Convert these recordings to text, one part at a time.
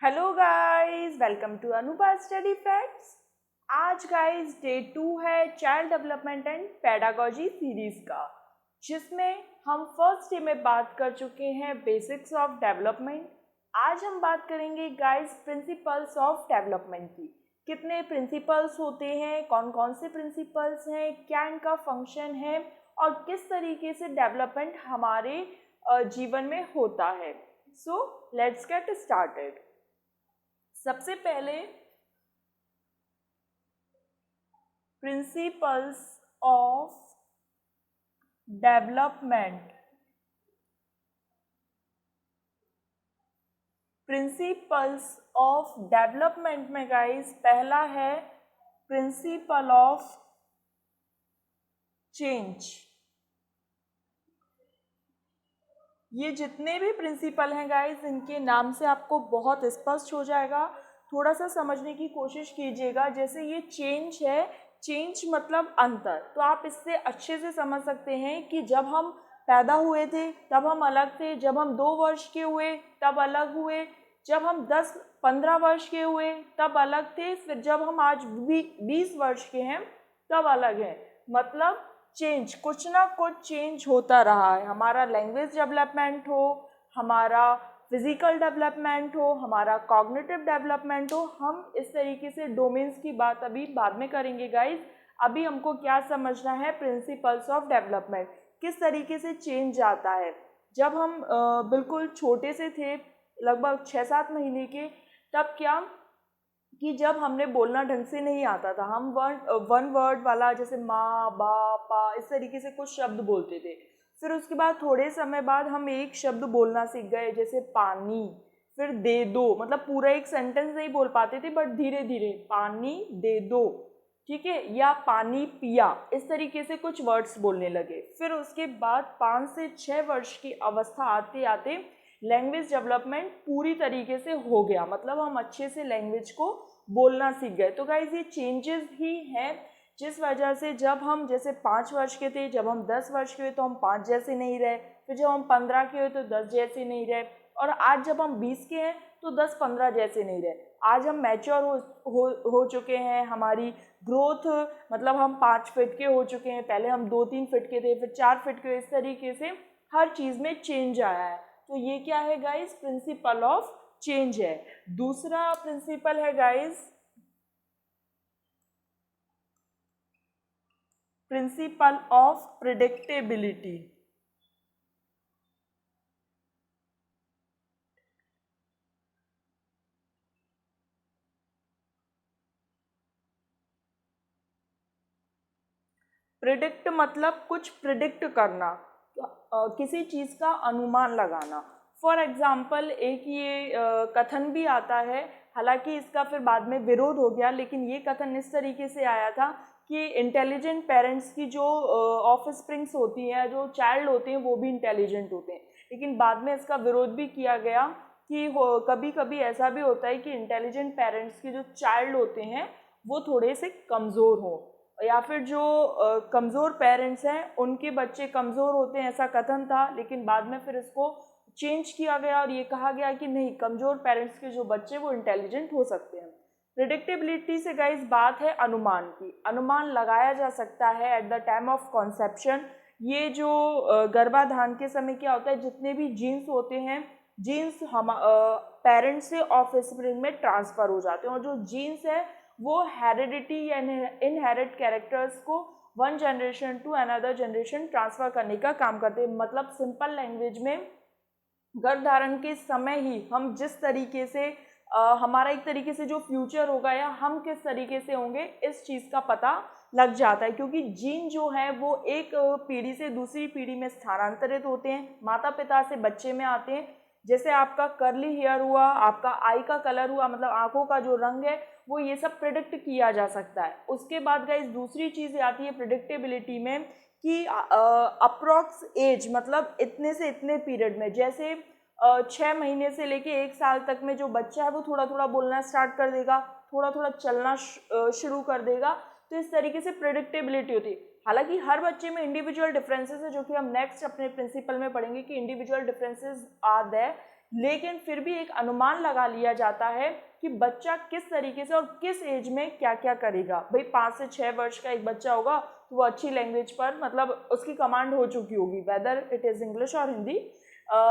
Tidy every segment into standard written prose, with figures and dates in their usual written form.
Hello guys, welcome to Anubha study facts. आज guys day 2 है child development and pedagogy series का, जिसमें हम फर्स्ट डे में बात कर चुके हैं बेसिक्स ऑफ डेवलपमेंट। आज हम बात करेंगे गाइस प्रिंसिपल्स ऑफ डेवलपमेंट की। कितने प्रिंसिपल्स होते हैं, कौन कौन से प्रिंसिपल्स हैं, क्या इनका फंक्शन है और किस तरीके से डेवलपमेंट हमारे जीवन में होता है। So let's get started. सबसे पहले principles of development. Principles of development में गाइस पहला है प्रिंसिपल ऑफ चेंज। ये जितने भी प्रिंसिपल हैं गाइस, इनके नाम से आपको बहुत स्पष्ट हो जाएगा। थोड़ा सा समझने की कोशिश कीजिएगा। जैसे ये चेंज है, चेंज मतलब अंतर, तो आप इससे अच्छे से समझ सकते हैं कि जब हम पैदा हुए थे तब हम अलग थे, जब हम 2 वर्ष के हुए तब अलग हुए, जब हम 10-15 वर्ष के हुए तब अलग थे, फिर जब हम आज 20 वर्ष के हैं तब अलग हैं। मतलब चेंज, कुछ ना कुछ चेंज होता रहा है। हमारा लैंग्वेज डेवलपमेंट हो, हमारा फिजिकल डेवलपमेंट हो, हमारा कॉग्निटिव डेवलपमेंट हो, हम इस तरीके से डोमेन्स की बात अभी बाद में करेंगे गाइज। अभी हमको क्या समझना है, प्रिंसिपल्स ऑफ डेवलपमेंट, किस तरीके से चेंज आता है। जब हम बिल्कुल छोटे से थे, लगभग 6-7 महीने के, तब क्या कि जब हमने बोलना ढंग से नहीं आता था, हम वन वर्ड वाला जैसे माँ बा पा इस तरीके से कुछ शब्द बोलते थे। फिर उसके बाद थोड़े समय बाद हम एक शब्द बोलना सीख गए, जैसे पानी। फिर दे दो, मतलब पूरा एक सेंटेंस नहीं बोल पाते थे, बट धीरे धीरे पानी दे दो, ठीक है, या पानी पिया, इस तरीके से कुछ वर्ड्स बोलने लगे। फिर उसके बाद 5 से 6 वर्ष की अवस्था आते आते लैंग्वेज डेवलपमेंट पूरी तरीके से हो गया, मतलब हम अच्छे से लैंग्वेज को बोलना सीख गए। तो गाइज ये चेंजेस ही हैं, जिस वजह से जब हम जैसे 5 वर्ष के थे, जब हम 10 वर्ष के हुए तो हम 5 जैसे नहीं रहे, फिर जब हम 15 के हुए तो 10 जैसे नहीं रहे, और आज जब हम 20 के हैं तो 10-15 जैसे नहीं रहे। आज हम मैच्योर हो चुके हैं, हमारी ग्रोथ, मतलब हम 5 फीट के हो चुके हैं, पहले हम 2-3 फीट के थे, फिर 4 फीट के, इस तरीके से हर चीज़ में चेंज आया है। तो ये क्या है गाइज, प्रिंसिपल ऑफ चेंज है। दूसरा प्रिंसिपल है guys principle of predictability. Predict मतलब कुछ प्रिडिक्ट करना, किसी चीज़ का अनुमान लगाना। फॉर एग्जाम्पल एक ये कथन भी आता है, हालांकि इसका फिर बाद में विरोध हो गया, लेकिन ये कथन इस तरीके से आया था कि इंटेलिजेंट पेरेंट्स की जो ऑफ स्प्रिंग्स होती हैं, जो चाइल्ड होते हैं, वो भी इंटेलिजेंट होते हैं। लेकिन बाद में इसका विरोध भी किया गया कि कभी कभी ऐसा भी होता है कि इंटेलिजेंट पेरेंट्स के जो चाइल्ड होते हैं वो थोड़े से कमज़ोर हों, या फिर जो कमज़ोर पेरेंट्स हैं उनके बच्चे कमज़ोर होते हैं, ऐसा कथन था। लेकिन बाद में फिर इसको चेंज किया गया और ये कहा गया कि नहीं, कमज़ोर पेरेंट्स के जो बच्चे वो इंटेलिजेंट हो सकते हैं। प्रिडिक्टेबिलिटी से गाइस बात है अनुमान की, अनुमान लगाया जा सकता है at the time of conception. ये जो गर्भाधान के समय क्या होता है, जितने भी जीन्स होते हैं, जीन्स हम पेरेंट्स से ऑफ स्प्रिंग में ट्रांसफ़र हो जाते हैं, और जो जीन्स है वो हेरिडिटी या इनहेरिट कैरेक्टर्स को one generation to another generation transfer करने का काम करते हैं। मतलब सिंपल लैंग्वेज में गर्भधारण के समय ही हम जिस तरीके से हमारा एक तरीके से जो फ्यूचर होगा या हम किस तरीके से होंगे, इस चीज़ का पता लग जाता है, क्योंकि जीन जो है वो एक पीढ़ी से दूसरी पीढ़ी में स्थानांतरित होते हैं, माता पिता से बच्चे में आते हैं। जैसे आपका कर्ली हेयर हुआ, आपका आई का कलर हुआ, मतलब आंखों का जो रंग है, वो ये सब प्रिडिक्ट किया जा सकता है। उसके बाद गाइस दूसरी चीज़ आती है प्रिडिक्टेबिलिटी में कि अप्रॉक्स एज, मतलब इतने से इतने पीरियड में, जैसे 6 महीने से लेके 1 साल तक में जो बच्चा है वो थोड़ा थोड़ा बोलना स्टार्ट कर देगा, थोड़ा थोड़ा चलना शुरू कर देगा। तो इस तरीके से प्रिडिक्टेबिलिटी होती है। हालांकि हर बच्चे में इंडिविजुअल डिफरेंसेस है, जो कि हम नेक्स्ट अपने प्रिंसिपल में पढ़ेंगे कि इंडिविजुअल डिफरेंसेस आर देयर, लेकिन फिर भी एक अनुमान लगा लिया जाता है कि बच्चा किस तरीके से और किस एज में क्या क्या करेगा। भाई 5 से 6 वर्ष का एक बच्चा होगा तो वो अच्छी लैंग्वेज पर मतलब उसकी कमांड हो चुकी होगी, वेदर इट इज़ इंग्लिश और हिंदी,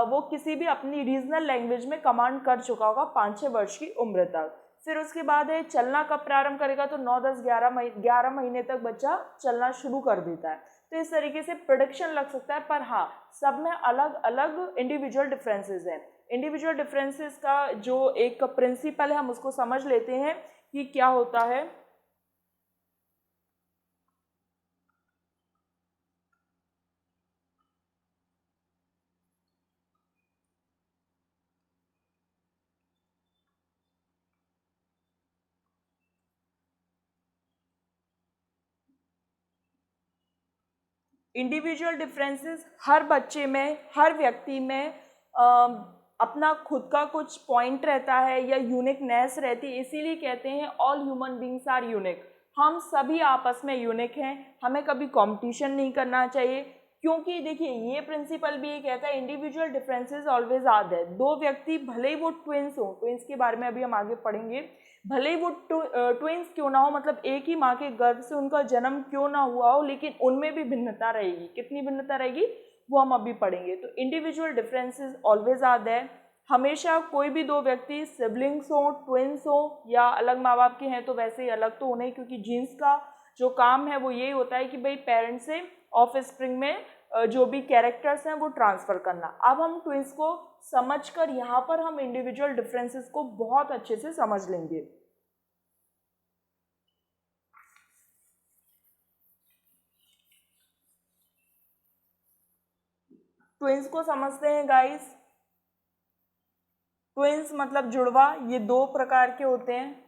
वो किसी भी अपनी रीजनल लैंग्वेज में कमांड कर चुका होगा 5-6 वर्ष की उम्र तक। फिर उसके बाद है चलना कब प्रारंभ करेगा, तो 9, 10, 11 महीने तक बच्चा चलना शुरू कर देता है। तो इस तरीके से प्रोडिक्शन लग सकता है, पर हाँ सब में अलग अलग इंडिविजुअल डिफरेंसेस हैं। इंडिविजुअल डिफरेंसेस का जो एक प्रिंसिपल है हम उसको समझ लेते हैं कि क्या होता है। इंडिविजुअल डिफरेंसेस हर बच्चे में, हर व्यक्ति में अपना खुद का कुछ पॉइंट रहता है या यूनिकनेस रहती है, इसीलिए कहते हैं all human beings are unique. हम सभी आपस में यूनिक हैं, हमें कभी कंपटीशन नहीं करना चाहिए, क्योंकि देखिए ये प्रिंसिपल भी ये कहता है individual differences always are there. दो व्यक्ति भले ही वो ट्विंस हो, ट्विंस के बारे में अभी हम आगे पढ़ेंगे, भले ही वो ट्विंस क्यों ना हो, मतलब एक ही माँ के गर्भ से उनका जन्म क्यों ना हुआ हो, लेकिन उनमें भी भिन्नता रहेगी। कितनी भिन्नता रहेगी वो हम अभी पढ़ेंगे। तो individual differences always are there. हमेशा कोई भी दो व्यक्ति सिबलिंग्स हो, ट्विंस हो या अलग माँ बाप के हैं तो वैसे ही अलग तो होने, क्योंकि जीन्स का जो काम है वो यही होता है कि भाई पेरेंट्स से ऑफ स्प्रिंग में जो भी कैरेक्टर्स हैं वो ट्रांसफ़र करना। अब हम ट्विंस को समझकर यहाँ पर हम इंडिविजुअल डिफरेंसेस को बहुत अच्छे से समझ लेंगे। ट्विंस को समझते हैं गाइस। ट्विंस मतलब जुड़वा, ये दो प्रकार के होते हैं,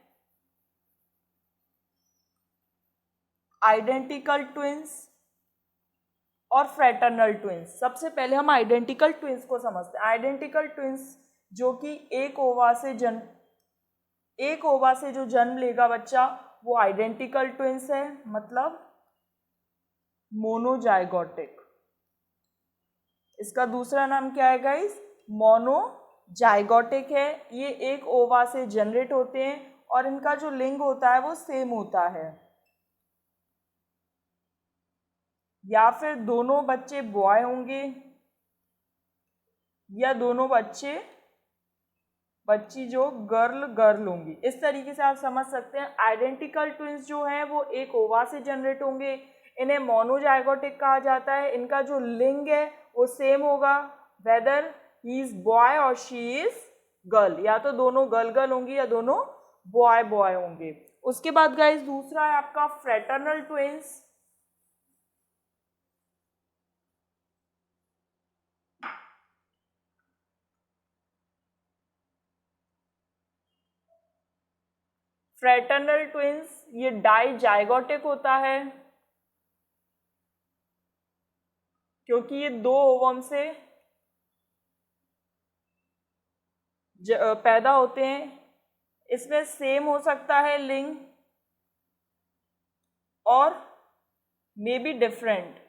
आइडेंटिकल ट्विंस और फ्रैटर्नल ट्विंस। सबसे पहले हम आइडेंटिकल ट्विंस को समझते हैं। आइडेंटिकल ट्विंस जो कि एक ओवा से जो जन्म लेगा बच्चा वो आइडेंटिकल ट्विंस है, मतलब मोनोजाइगोटिक। इसका दूसरा नाम क्या है गाइस, मोनोजाइगोटिक है। ये एक ओवा से जनरेट होते हैं और इनका जो लिंग होता है वो सेम होता है, या फिर दोनों बच्चे बॉय होंगे या दोनों बच्ची जो गर्ल होंगी। इस तरीके से आप समझ सकते हैं। आइडेंटिकल ट्विंस जो हैं वो एक ओवा से जनरेट होंगे, इन्हें मोनोजाइगोटिक कहा जाता है। इनका जो लिंग है वो सेम होगा, वेदर ही इज बॉय और शी इज गर्ल, या तो दोनों गर्ल होंगी या दोनों बॉय होंगे। उसके बाद गाइस दूसरा है आपका फ्रैटर्नल ट्विंस। फ्रैटर्नल ट्विंस ये डाइजाइगोटिक होता है, क्योंकि ये दो ओवम से पैदा होते हैं। इसमें सेम हो सकता है लिंग और may be different.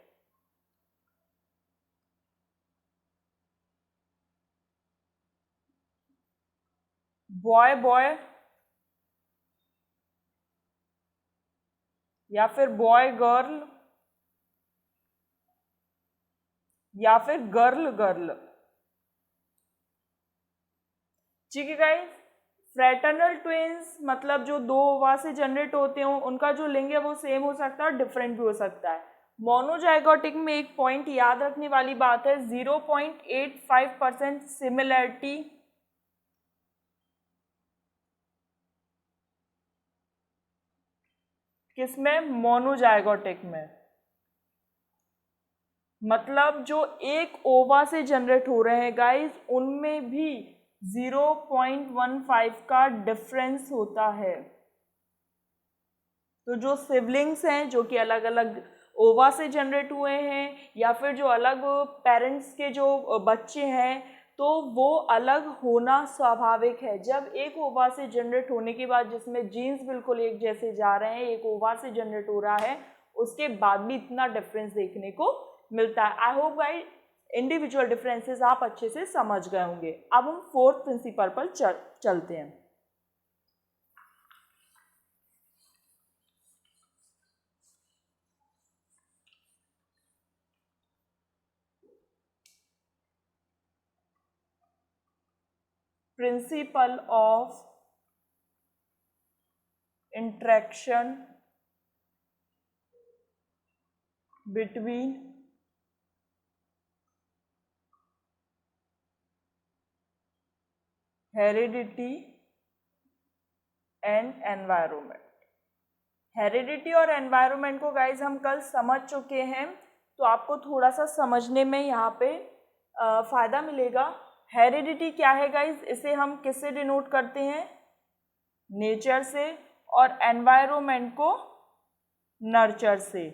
Boy boy या फिर बॉय गर्ल या फिर गर्ल गर्ल। ठीक है गाइस। फ्रैटर्नल ट्विंस मतलब जो दो ओवा से जनरेट होते हो, उनका जो लिंग है वो सेम हो सकता है और डिफरेंट भी हो सकता है। मोनोजाइगोटिक में एक पॉइंट याद रखने वाली बात है, 0.85% सिमिलैरिटी किसमें, मोनोजाइगोटिक में। मतलब जो एक ओवा से जनरेट हो रहे हैं गाइस उनमें भी 0.15 का डिफरेंस होता है। तो जो सिबलिंग्स हैं जो कि अलग अलग ओवा से जनरेट हुए हैं या फिर जो अलग पेरेंट्स के जो बच्चे हैं, तो वो अलग होना स्वाभाविक है। जब एक ओवा से जनरेट होने के बाद जिसमें जीन्स बिल्कुल एक जैसे जा रहे हैं, एक ओवा से जनरेट हो रहा है, उसके बाद भी इतना डिफरेंस देखने को मिलता है। I hope guys individual differences आप अच्छे से समझ गए होंगे। अब हम फोर्थ प्रिंसिपल पर चलते हैं। Principle of interaction between heredity and environment. Heredity और एनवायरनमेंट को गाइज हम कल समझ चुके हैं, तो आपको थोड़ा सा समझने में यहाँ पे फ़ायदा मिलेगा। हेरिडिटी क्या है गाइज, इसे हम किससे डिनोट करते हैं, नेचर से, और एनवायरनमेंट को नर्चर से।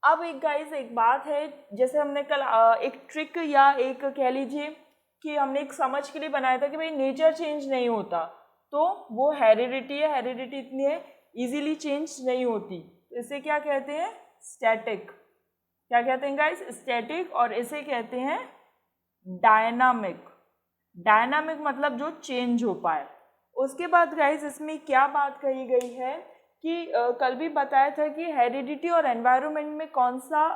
अब एक गाइज एक बात है, जैसे हमने कल एक ट्रिक या एक कह लीजिए कि हमने एक समझ के लिए बनाया था कि भाई नेचर चेंज नहीं होता, तो वो हेरिडिटी है, हेरिडिटी इतनी है इजीली चेंज नहीं होती, तो इसे क्या कहते हैं, स्टैटिक। क्या कहते हैं गाइज, स्टैटिक। और इसे कहते हैं डायनामिक। डायनामिक मतलब जो चेंज हो पाए। उसके बाद गाइज इसमें क्या बात कही गई है कि कल भी बताया था कि हेरिडिटी और एनवायरनमेंट में कौन सा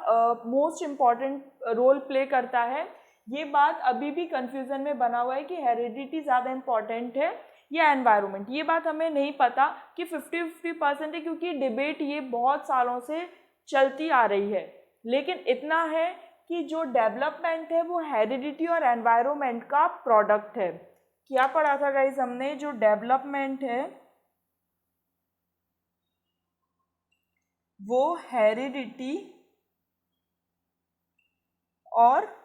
मोस्ट इम्पॉर्टेंट रोल प्ले करता है। ये बात अभी भी कंफ्यूजन में बना हुआ है कि हेरिडिटी ज़्यादा इम्पॉर्टेंट है या एनवायरनमेंट। ये बात हमें नहीं पता कि 50-50% है, क्योंकि डिबेट ये बहुत सालों से चलती आ रही है। लेकिन इतना है कि जो डेवलपमेंट है वो हेरिडिटी और एनवायरनमेंट का प्रोडक्ट है। क्या पढ़ा था गाइज हमने, जो डेवलपमेंट है वो हेरिडिटी और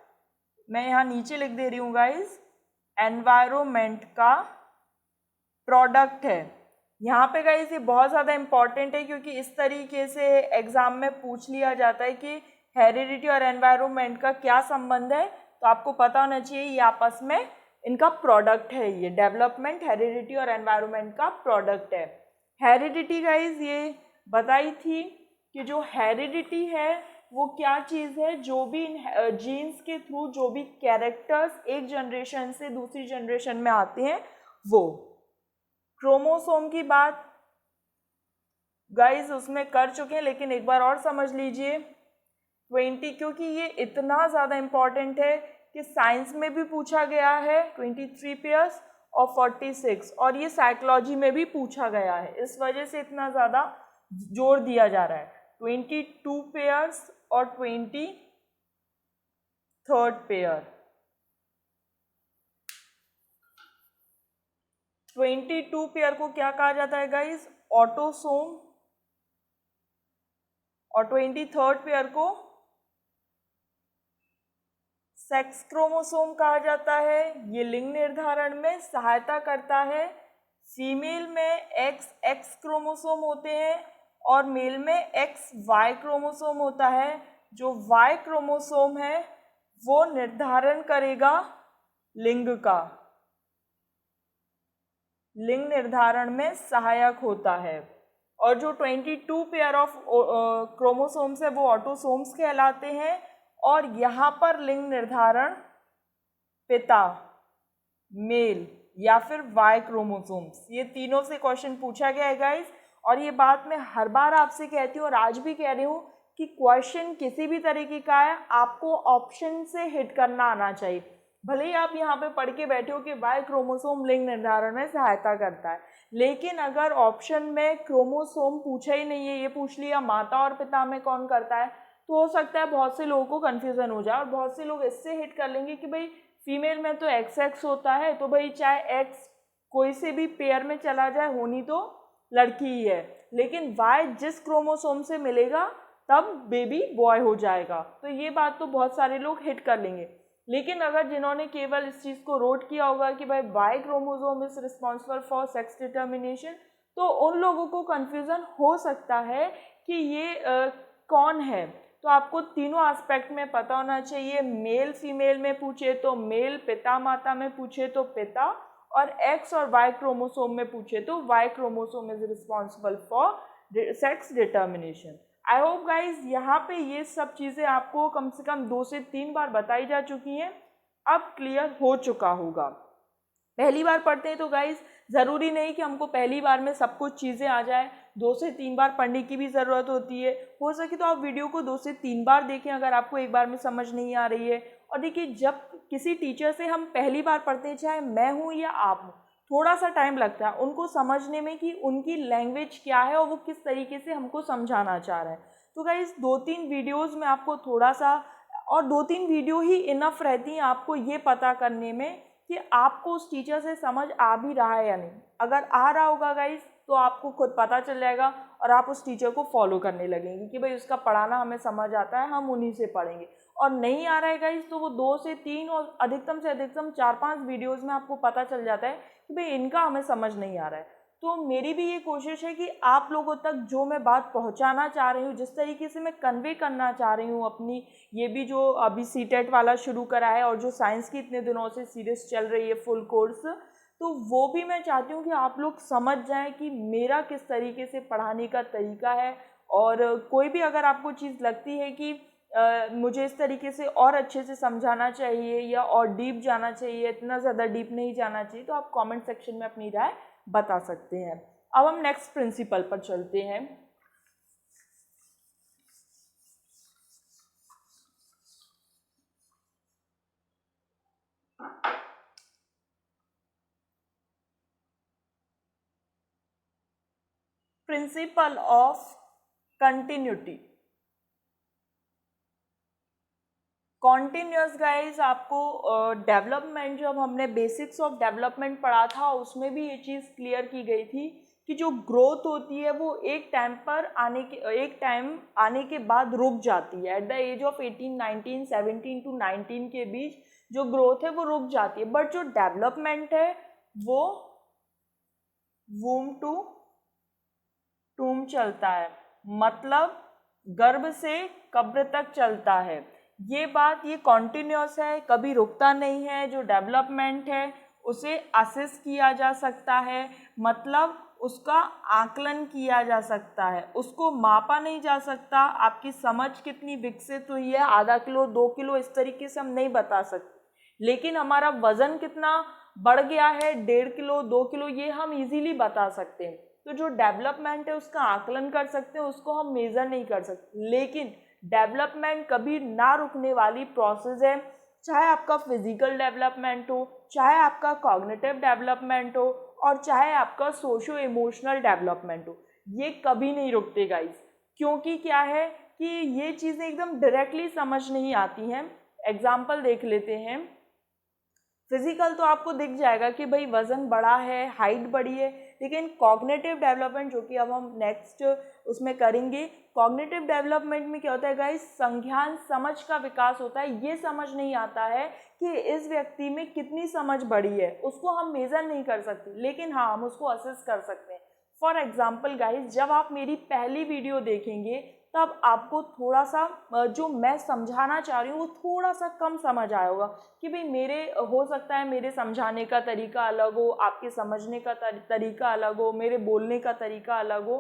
मैं यहाँ नीचे लिख दे रही हूँ गाइज, एनवायरनमेंट का प्रोडक्ट है। यहाँ पे गाइज ये बहुत ज़्यादा इम्पॉर्टेंट है, क्योंकि इस तरीके से एग्जाम में पूछ लिया जाता है कि हेरिडिटी और एनवायरनमेंट का क्या संबंध है, तो आपको पता होना चाहिए ये आपस में इनका प्रोडक्ट है। ये डेवलपमेंट हेरिडिटी और एनवायरनमेंट का प्रोडक्ट है। हेरिडिटी गाइज ये बताई थी कि जो हेरिडिटी है वो क्या चीज़ है, जो भी जीन्स के थ्रू जो भी कैरेक्टर्स एक जनरेशन से दूसरी जनरेशन में आते हैं वो। क्रोमोसोम की बात गाइज उसमें कर चुके हैं, लेकिन एक बार और समझ लीजिए 20, क्योंकि ये इतना ज़्यादा इम्पॉर्टेंट है कि साइंस में भी पूछा गया है 23 पेयर्स और 46, और ये साइकोलॉजी में भी पूछा गया है, इस वजह से इतना ज़्यादा जोर दिया जा रहा है। 22 पेयर्स और 23rd पेयर। 22 पेयर को क्या कहा जाता है गाइज, ऑटोसोम, और 23rd पेयर को सेक्स क्रोमोसोम कहा जाता है। ये लिंग निर्धारण में सहायता करता है। फीमेल में XX क्रोमोसोम होते हैं और मेल में XY क्रोमोसोम होता है। जो Y क्रोमोसोम है वो निर्धारण करेगा लिंग का, लिंग निर्धारण में सहायक होता है। और जो 22 पेयर ऑफ क्रोमोसोम्स है वो ऑटोसोम्स कहलाते हैं। और यहाँ पर लिंग निर्धारण पिता, मेल या फिर वाई क्रोमोसोम्स, ये तीनों से क्वेश्चन पूछा गया है गाइज। और ये बात मैं हर बार आपसे कहती हूँ और आज भी कह रही हूँ कि क्वेश्चन किसी भी तरीके का है, आपको ऑप्शन से हिट करना आना चाहिए। भले ही आप यहाँ पे पढ़ के बैठे हो कि वाई क्रोमोसोम लिंग निर्धारण में सहायता करता है, लेकिन अगर ऑप्शन में क्रोमोसोम पूछा ही नहीं है, ये पूछ लिया माता और पिता में कौन करता है, तो हो सकता है बहुत से लोगों को कन्फ्यूज़न हो जाए और बहुत से लोग इससे हिट कर लेंगे कि भाई फीमेल में तो XX होता है, तो भाई चाहे X कोई से भी पेयर में चला जाए, होनी तो लड़की ही है, लेकिन Y जिस क्रोमोसोम से मिलेगा तब बेबी बॉय हो जाएगा। तो ये बात तो बहुत सारे लोग हिट कर लेंगे। लेकिन अगर जिन्होंने केवल इस चीज़ को नोट किया होगा कि भाई Y chromosome is responsible for sex determination, तो उन लोगों को कन्फ्यूज़न हो सकता है कि ये कौन है। तो आपको तीनों एस्पेक्ट में पता होना चाहिए। मेल फीमेल में पूछे तो मेल, पिता माता में पूछे तो पिता, और X और Y क्रोमोसोम में पूछे तो Y chromosome is responsible for sex determination. I hope guys यहाँ पे ये सब चीज़ें आपको कम से कम 2 से 3 बार बताई जा चुकी हैं, अब क्लियर हो चुका होगा। पहली बार पढ़ते हैं तो गाइज ज़रूरी नहीं कि हमको पहली बार में सब कुछ चीज़ें आ जाए, 2 से 3 बार पढ़ने की भी ज़रूरत होती है। हो सके तो आप वीडियो को 2 से 3 बार देखें अगर आपको एक बार में समझ नहीं आ रही है। और देखिए, जब किसी टीचर से हम पहली बार पढ़ते हैं, चाहे मैं हूँ या आप हूँ, थोड़ा सा टाइम लगता है उनको समझने में कि उनकी लैंग्वेज क्या है और वो किस तरीके से हमको समझाना चाह रहे हैं। तो गाइज 2-3 वीडियोज़ में आपको थोड़ा सा, और 2-3 वीडियो ही इनफ रहती हैं आपको ये पता करने में कि आपको उस टीचर से समझ आ भी रहा है या नहीं। अगर आ रहा होगा गाइस तो आपको खुद पता चल जाएगा और आप उस टीचर को फॉलो करने लगेंगे कि भाई उसका पढ़ाना हमें समझ आता है, हम उन्हीं से पढ़ेंगे। और नहीं आ रहा है गाइस तो वो 2 से 3 और अधिकतम से अधिकतम 4-5 वीडियोज़ में आपको पता चल जाता है कि भाई इनका हमें समझ नहीं आ रहा है। तो मेरी भी ये कोशिश है कि आप लोगों तक जो मैं बात पहुंचाना चाह रही हूँ, जिस तरीके से मैं कन्वे करना चाह रही हूँ अपनी, ये भी जो अभी सीटेट वाला शुरू करा है और जो साइंस की इतने दिनों से सीरीज चल रही है फुल कोर्स, तो वो भी मैं चाहती हूँ कि आप लोग समझ जाएं कि मेरा किस तरीके से पढ़ाने का तरीका है। और कोई भी अगर आपको चीज़ लगती है कि मुझे इस तरीके से और अच्छे से समझाना चाहिए या और डीप जाना चाहिए, इतना ज़्यादा डीप नहीं जाना चाहिए, तो आप कमेंट सेक्शन में अपनी राय बता सकते हैं। अब हम नेक्स्ट प्रिंसिपल पर चलते हैं। Principle of continuity. Continuous guys आपको डेवलपमेंट, जब हमने बेसिक्स ऑफ डेवलपमेंट पढ़ा था उसमें भी ये चीज़ क्लियर की गई थी कि जो ग्रोथ होती है वो एक टाइम आने के बाद रुक जाती है। At the age of 18, 19, 17 to 19 के बीच जो ग्रोथ है वो रुक जाती है। बट जो डेवलपमेंट है वो वूम टू टूम चलता है, मतलब गर्भ से कब्र तक चलता है। ये बात ये कॉन्टिन्यूस है, कभी रुकता नहीं है। जो डेवलपमेंट है उसे असेस किया जा सकता है, मतलब उसका आकलन किया जा सकता है, उसको मापा नहीं जा सकता। आपकी समझ कितनी विकसित हुई है, आधा किलो 2 किलो इस तरीके से हम नहीं बता सकते, लेकिन हमारा वजन कितना बढ़ गया है, 1.5 किलो 2 किलो, ये हम इजीली बता सकते हैं। तो जो डेवलपमेंट है उसका आकलन कर सकते हैं, उसको हम मेज़र नहीं कर सकते। लेकिन डेवलपमेंट कभी ना रुकने वाली प्रोसेस है, चाहे आपका फिजिकल डेवलपमेंट हो, चाहे आपका कॉग्निटिव डेवलपमेंट हो, और चाहे आपका सोशो इमोशनल डेवलपमेंट हो, ये कभी नहीं रुकते गाइस। क्योंकि क्या है कि ये चीज़ें एकदम डायरेक्टली समझ नहीं आती हैं। एग्जाम्पल देख लेते हैं। फिजिकल तो आपको दिख जाएगा कि भाई वजन बढ़ा है, हाइट बढ़ी है, लेकिन कॉग्निटिव डेवलपमेंट जो कि अब हम नेक्स्ट उसमें करेंगे, कॉग्निटिव डेवलपमेंट में क्या होता है गाइस, संज्ञान समझ का विकास होता है। ये समझ नहीं आता है कि इस व्यक्ति में कितनी समझ बढ़ी है, उसको हम मेजर नहीं कर सकते, लेकिन हाँ हम उसको असेस कर सकते हैं। फॉर एग्जाम्पल गाइस, जब आप मेरी पहली वीडियो देखेंगे तब आपको थोड़ा सा जो मैं समझाना चाह रही हूँ वो थोड़ा सा कम समझ आया होगा कि भाई मेरे हो सकता है मेरे समझाने का तरीका अलग हो, आपके समझने का तरीका अलग हो, मेरे बोलने का तरीका अलग हो।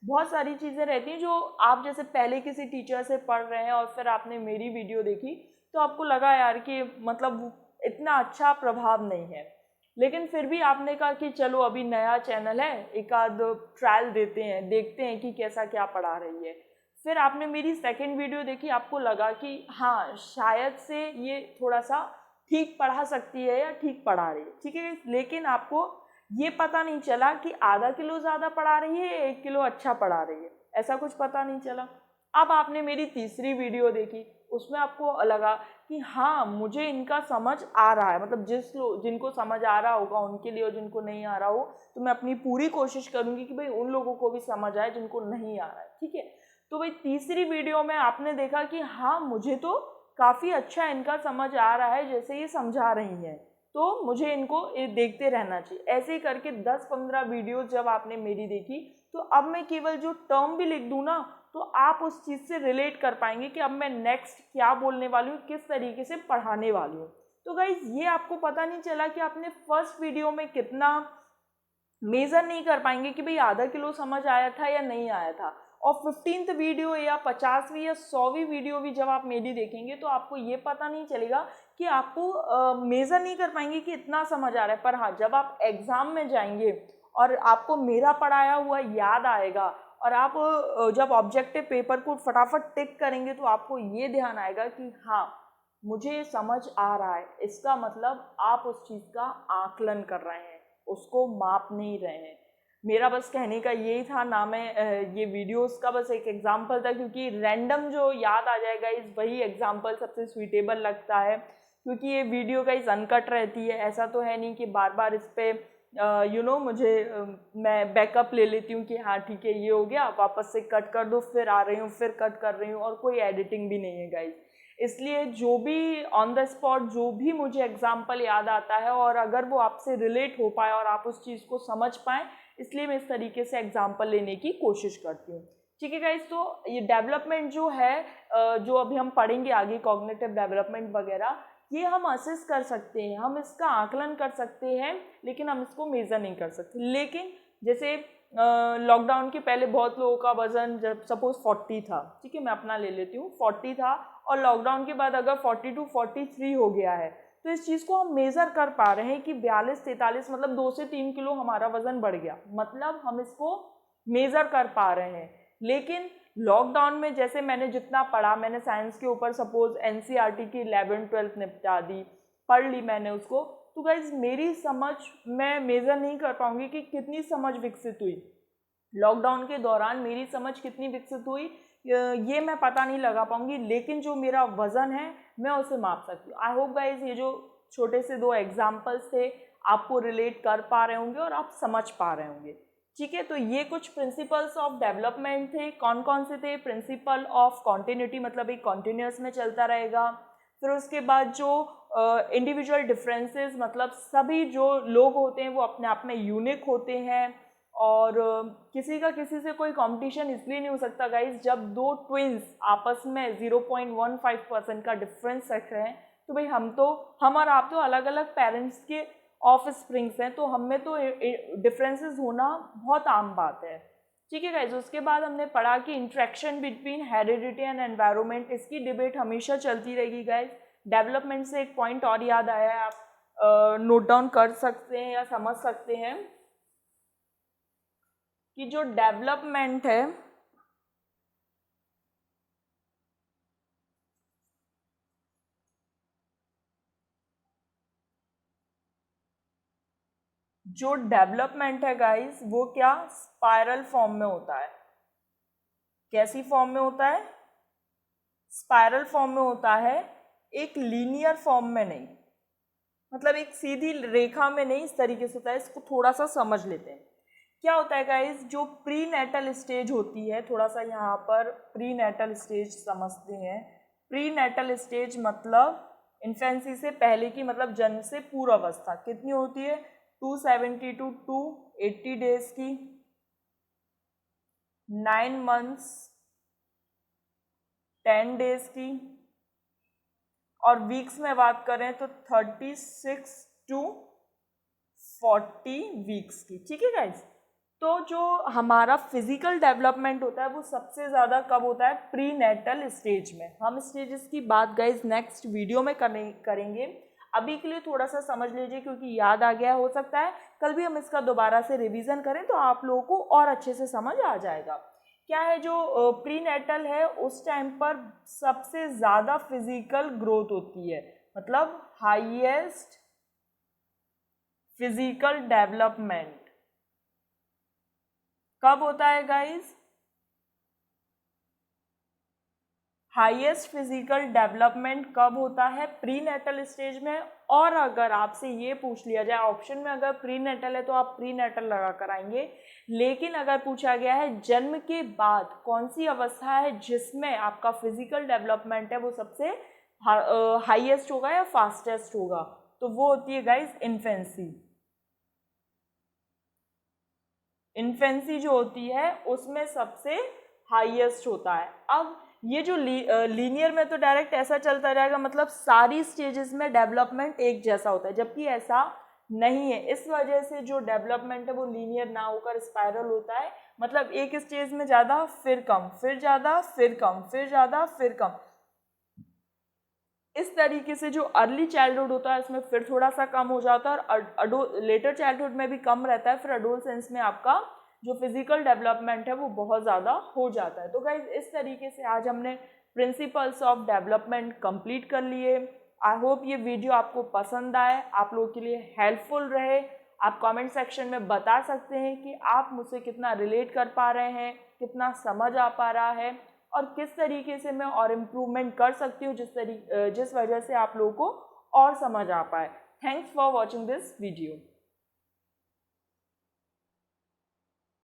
बहुत सारी चीज़ें रहती हैं जो आप जैसे पहले किसी टीचर से पढ़ रहे हैं और फिर आपने मेरी वीडियो देखी तो आपको लगा यार कि मतलब इतना अच्छा प्रभाव नहीं है, लेकिन फिर भी आपने कहा कि चलो अभी नया चैनल है, एक आध ट्रायल देते हैं, देखते हैं कि कैसा क्या पढ़ा रही है। फिर आपने मेरी सेकंड वीडियो देखी, आपको लगा कि हाँ शायद से ये थोड़ा सा ठीक पढ़ा सकती है या ठीक पढ़ा रही है, ठीक है। लेकिन आपको ये पता नहीं चला कि आधा किलो ज़्यादा पढ़ा रही है या 1 किलो अच्छा पढ़ा रही है, ऐसा कुछ पता नहीं चला। अब आपने मेरी तीसरी वीडियो देखी, उसमें आपको लगा कि हाँ मुझे इनका समझ आ रहा है, मतलब जिनको समझ आ रहा होगा उनके लिए, और जिनको नहीं आ रहा हो तो मैं अपनी पूरी कोशिश करूँगी कि भाई उन लोगों को भी समझ आए जिनको नहीं आ रहा है, ठीक है। तो भाई तीसरी वीडियो में आपने देखा कि हाँ मुझे तो काफ़ी अच्छा इनका समझ आ रहा है जैसे ये समझा रही हैं, तो मुझे इनको देखते रहना चाहिए। ऐसे ही करके 10-15 वीडियो जब आपने मेरी देखी तो अब मैं केवल जो टर्म भी लिख दूँ ना तो आप उस चीज़ से रिलेट कर पाएंगे कि अब मैं नेक्स्ट क्या बोलने वाली हूँ, किस तरीके से पढ़ाने वाली हूँ। तो गाइज ये आपको पता नहीं चला कि आपने फर्स्ट वीडियो में कितना मेज़र नहीं कर पाएंगे कि भाई आधा किलो समझ आया था या नहीं आया था। और 15th वीडियो या 50वीं या 100वीं वीडियो भी जब आप मेरी देखेंगे तो आपको ये पता नहीं चलेगा कि आपको मेज़र नहीं कर पाएंगे कि इतना समझ आ रहा है। पर हाँ, जब आप एग्ज़ाम में जाएंगे और आपको मेरा पढ़ाया हुआ याद आएगा और आप जब ऑब्जेक्टिव पेपर को फटाफट टिक करेंगे तो आपको ये ध्यान आएगा कि हाँ, मुझे समझ आ रहा है। इसका मतलब आप उस चीज़ का आकलन कर रहे हैं, उसको माप नहीं रहे हैं। मेरा बस कहने का यही था ना, मैं ये वीडियोस का बस एक एग्जांपल था, क्योंकि रैंडम जो याद आ जाएगा इस वही एग्जांपल सबसे सुइटेबल लगता है, क्योंकि ये वीडियो का इस अनकट रहती है। ऐसा तो है नहीं कि बार बार इस पर मुझे मैं बैकअप ले लेती हूँ कि हाँ ठीक है ये हो गया, वापस से कट कर दो, फिर आ रही हूँ, फिर कट कर रही हूँ, और कोई एडिटिंग भी नहीं है गाइज। इसलिए जो भी ऑन द स्पॉट जो भी मुझे एग्जाम्पल याद आता है और अगर वो आपसे रिलेट हो पाए और आप उस चीज़ को समझ पाएँ, इसलिए मैं इस तरीके से एग्जाम्पल लेने की कोशिश करती हूँ। ठीक है गाइज, तो ये डेवलपमेंट जो है, जो अभी हम पढ़ेंगे आगे, कॉग्निटिव डेवलपमेंट वगैरह, ये हम असेस कर सकते हैं, हम इसका आकलन कर सकते हैं, लेकिन हम इसको मेज़र नहीं कर सकते। लेकिन जैसे लॉकडाउन के पहले बहुत लोगों का वज़न जब सपोज 40 था, ठीक है मैं अपना ले लेती हूँ, 40 था, और लॉकडाउन के बाद अगर 42 43 हो गया है, तो इस चीज़ को हम मेज़र कर पा रहे हैं कि 42 43 मतलब 2 से 3 किलो हमारा वज़न बढ़ गया, मतलब हम इसको मेज़र कर पा रहे हैं। लेकिन लॉकडाउन में जैसे मैंने जितना पढ़ा, मैंने साइंस के ऊपर सपोज एनसीईआरटी की 11th-12th निपटा दी, पढ़ ली मैंने उसको, तो गाइज मेरी समझ मैं मेज़र नहीं कर पाऊंगी कि कितनी समझ विकसित हुई लॉकडाउन के दौरान, मेरी समझ कितनी विकसित हुई ये मैं पता नहीं लगा पाऊंगी। लेकिन जो मेरा वज़न है मैं उसे माप सकती हूँ। आई होप गाइज ये जो छोटे से 2 एग्जाम्पल्स थे आपको रिलेट कर पा रहे होंगे और आप समझ पा रहे होंगे। ठीक है, तो ये कुछ प्रिंसिपल्स ऑफ डेवलपमेंट थे। कौन कौन से थे? प्रिंसिपल ऑफ कॉन्टिन्यूटी, मतलब एक कॉन्टिन्यूस में चलता रहेगा। फिर उसके बाद जो इंडिविजुअल डिफरेंसेस, मतलब सभी जो लोग होते हैं वो अपने आप में यूनिक होते हैं, और किसी का किसी से कोई कंपटीशन इसलिए नहीं हो सकता गाइज, जब 2 ट्विंस आपस में 0.15% का डिफरेंस रख रहे हैं, तो भाई हम और आप तो अलग अलग पेरेंट्स के ऑफ स्प्रिंग्स हैं, तो हम में तो डिफरेंसेस होना बहुत आम बात है। ठीक है गाइज, उसके बाद हमने पढ़ा कि interaction between heredity and environment, इसकी डिबेट हमेशा चलती रहेगी गाइज। डेवलपमेंट से एक पॉइंट और याद आया है, आप नोट डाउन कर सकते हैं या समझ सकते हैं कि जो डेवलपमेंट है गाइस, वो क्या स्पाइरल फॉर्म में होता है। कैसी फॉर्म में होता है? स्पाइरल फॉर्म में होता है, एक लीनियर फॉर्म में नहीं, मतलब एक सीधी रेखा में नहीं, इस तरीके से होता है। इसको थोड़ा सा समझ लेते हैं। क्या होता है गाइस, जो प्री नेटल स्टेज होती है, थोड़ा सा यहाँ पर प्री नेटल स्टेज समझते हैं। प्री नेटल स्टेज मतलब इन्फेंसी से पहले की, मतलब जन्म से पूर्व अवस्था कितनी होती है? 270 टू 280 डेज की, 9 मंथ्स 10 डेज की, और वीक्स में बात करें तो 36 टू 40 वीक्स की। ठीक है गाइज, तो जो हमारा फिजिकल डेवलपमेंट होता है वो सबसे ज़्यादा कब होता है? प्री नेटल स्टेज में। हम स्टेजेस की बात गाइज नेक्स्ट वीडियो में करेंगे। अभी के लिए थोड़ा सा समझ लीजिए, क्योंकि याद आ गया, हो सकता है कल भी हम इसका दोबारा से रिवीजन करें तो आप लोगों को और अच्छे से समझ आ जाएगा। क्या है, जो प्री नेटल है उस टाइम पर सबसे ज़्यादा फिजिकल ग्रोथ होती है, मतलब हाईएस्ट फिजिकल डेवलपमेंट कब होता है गाइज? हाईएस्ट फिजिकल डेवलपमेंट कब होता है? प्री नेटल स्टेज में। और अगर आपसे ये पूछ लिया जाए ऑप्शन में, अगर प्री नेटल है तो आप प्री नेटल लगा कर आएंगे, लेकिन अगर पूछा गया है जन्म के बाद कौन सी अवस्था है जिसमें आपका फिजिकल डेवलपमेंट है वो सबसे हाईएस्ट होगा या फास्टेस्ट होगा, तो वो होती है गाइज इन्फेंसी। इन्फेंसी जो होती है उसमें सबसे हाईएस्ट होता है। अब ये जो लीनियर में तो डायरेक्ट ऐसा चलता जाएगा, मतलब सारी स्टेजेस में डेवलपमेंट एक जैसा होता है, जबकि ऐसा नहीं है। इस वजह से जो डेवलपमेंट है वो लीनियर ना होकर स्पाइरल होता है, मतलब एक स्टेज में ज़्यादा फिर कम, फिर ज़्यादा फिर कम, फिर ज़्यादा फिर कम। इस तरीके से जो अर्ली चाइल्डहुड होता है इसमें फिर थोड़ा सा कम हो जाता है और लेटर चाइल्डहुड में भी कम रहता है, फिर एडोलसेंस में आपका जो फिजिकल डेवलपमेंट है वो बहुत ज़्यादा हो जाता है। तो गाइज इस तरीके से आज हमने प्रिंसिपल्स ऑफ डेवलपमेंट कंप्लीट कर लिए। आई होप ये वीडियो आपको पसंद आए, आप लोगों के लिए हेल्पफुल रहे। आप कमेंट सेक्शन में बता सकते हैं कि आप मुझसे कितना रिलेट कर पा रहे हैं, कितना समझ आ पा रहा है और किस तरीके से मैं और इम्प्रूवमेंट कर सकती हूँ जिस वजह से आप लोगों को और समझ आ पाए। Thanks for watching this video.